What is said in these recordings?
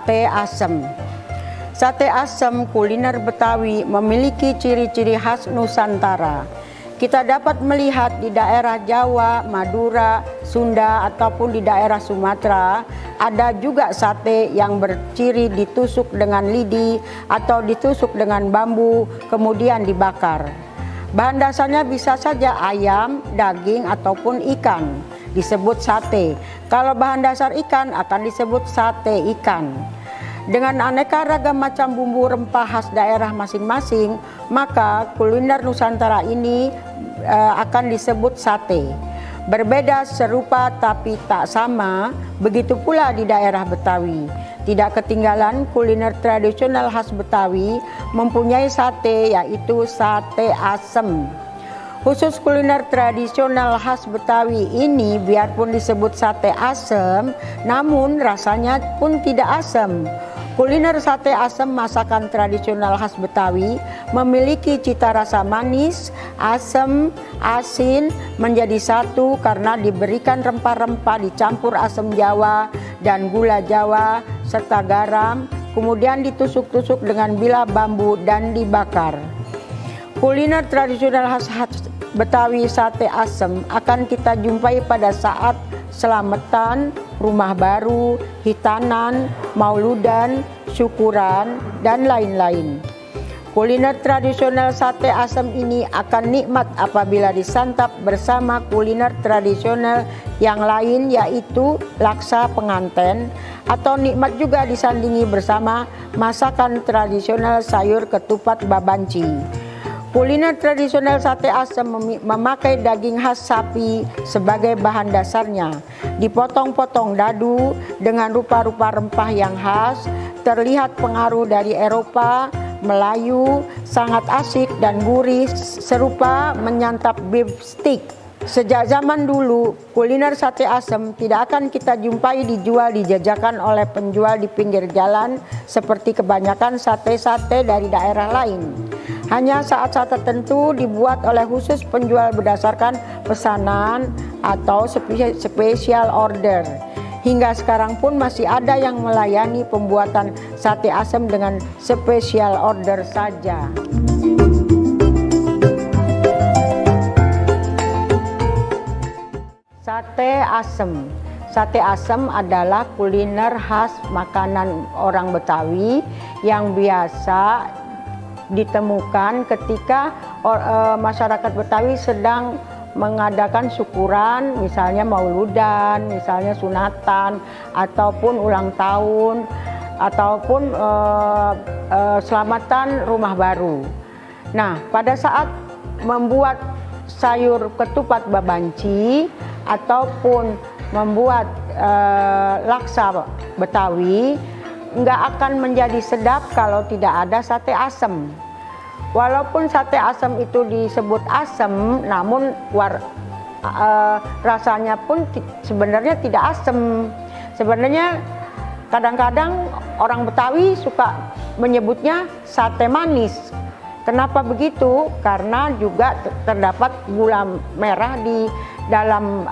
Sate asem. Sate asem kuliner Betawi memiliki ciri-ciri khas Nusantara. Kita dapat melihat di daerah Jawa, Madura, Sunda ataupun di daerah Sumatera ada juga sate yang berciri ditusuk dengan lidi atau ditusuk dengan bambu kemudian dibakar. Bahan dasarnya bisa saja ayam, daging ataupun ikan, disebut sate. Kalau bahan dasar ikan akan disebut sate ikan. Dengan aneka ragam macam bumbu rempah khas daerah masing-masing, maka kuliner Nusantara ini akan disebut sate. Berbeda serupa tapi tak sama, begitu pula di daerah Betawi. Tidak ketinggalan kuliner tradisional khas Betawi mempunyai sate, yaitu sate asem. Khusus kuliner tradisional khas Betawi ini biarpun disebut sate asem, namun rasanya pun tidak asem. Kuliner sate asem masakan tradisional khas Betawi memiliki cita rasa manis, asem, asin menjadi satu karena diberikan rempah-rempah dicampur asam Jawa dan gula Jawa serta garam, kemudian ditusuk-tusuk dengan bilah bambu dan dibakar. Kuliner tradisional khas Betawi sate asem akan kita jumpai pada saat selamatan, rumah baru, hitanan, mauludan, syukuran, dan lain-lain. Kuliner tradisional sate asem ini akan nikmat apabila disantap bersama kuliner tradisional yang lain, yaitu laksa penganten, atau nikmat juga disandingi bersama masakan tradisional sayur ketupat babanci. Kuliner tradisional sate asem memakai daging khas sapi sebagai bahan dasarnya. Dipotong-potong dadu dengan rupa-rupa rempah yang khas, terlihat pengaruh dari Eropa, Melayu, sangat asik dan gurih serupa menyantap beef stick. Sejak zaman dulu, kuliner sate asem tidak akan kita jumpai dijual dijajakan oleh penjual di pinggir jalan seperti kebanyakan sate-sate dari daerah lain. Hanya saat-saat tertentu dibuat oleh khusus penjual berdasarkan pesanan atau special order. Hingga sekarang pun masih ada yang melayani pembuatan sate asem dengan special order saja. Sate asem. Sate asem adalah kuliner khas makanan orang Betawi yang biasa ditemukan ketika masyarakat Betawi sedang mengadakan syukuran, misalnya mauludan, misalnya sunatan, ataupun ulang tahun, ataupun selamatan rumah baru. Nah, pada saat membuat sayur ketupat babanci ataupun membuat laksa Betawi, nggak akan menjadi sedap kalau tidak ada sate asem. Walaupun sate asem itu disebut asem, namun rasanya pun sebenarnya tidak asem. Sebenarnya kadang-kadang orang Betawi suka menyebutnya sate manis. Kenapa begitu? Karena juga terdapat gula merah di dalam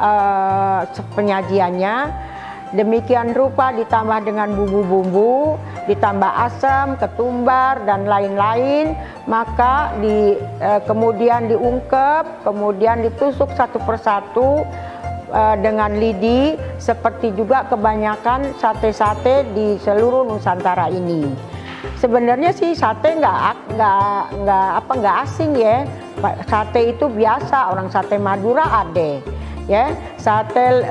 penyajiannya. Demikian rupa ditambah dengan bumbu-bumbu, ditambah asam, ketumbar, dan lain-lain, maka kemudian diungkep, kemudian ditusuk satu persatu dengan lidi, seperti juga kebanyakan sate-sate di seluruh Nusantara ini. Sebenarnya sih sate nggak asing ya. Sate itu biasa, orang sate Madura ada. Ya, sate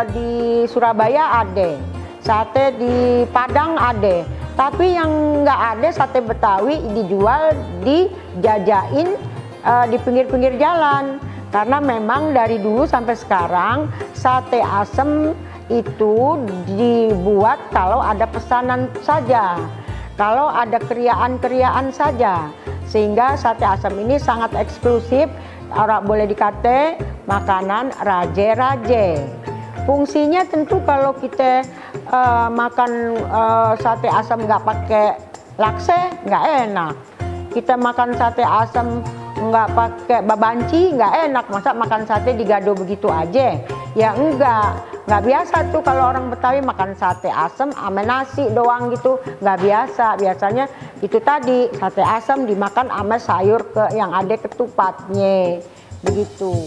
di Surabaya ada, sate di Padang ada, tapi yang nggak ada sate Betawi dijual dijajain di pinggir-pinggir jalan. Karena memang dari dulu sampai sekarang sate asem itu dibuat kalau ada pesanan saja, kalau ada keriaan-keriaan saja, sehingga sate asem ini sangat eksklusif. Orang boleh dikata makanan raje-raje. Fungsinya tentu kalau kita makan sate asam nggak pakai lakse nggak enak. Kita makan sate asam nggak pakai babanci nggak enak. Masa makan sate digado begitu aja? Ya enggak. nggak biasa tuh kalau orang Betawi makan sate asam ame nasi doang gitu, nggak biasa. Biasanya itu tadi sate asam dimakan ame sayur yang ada ketupatnya begitu.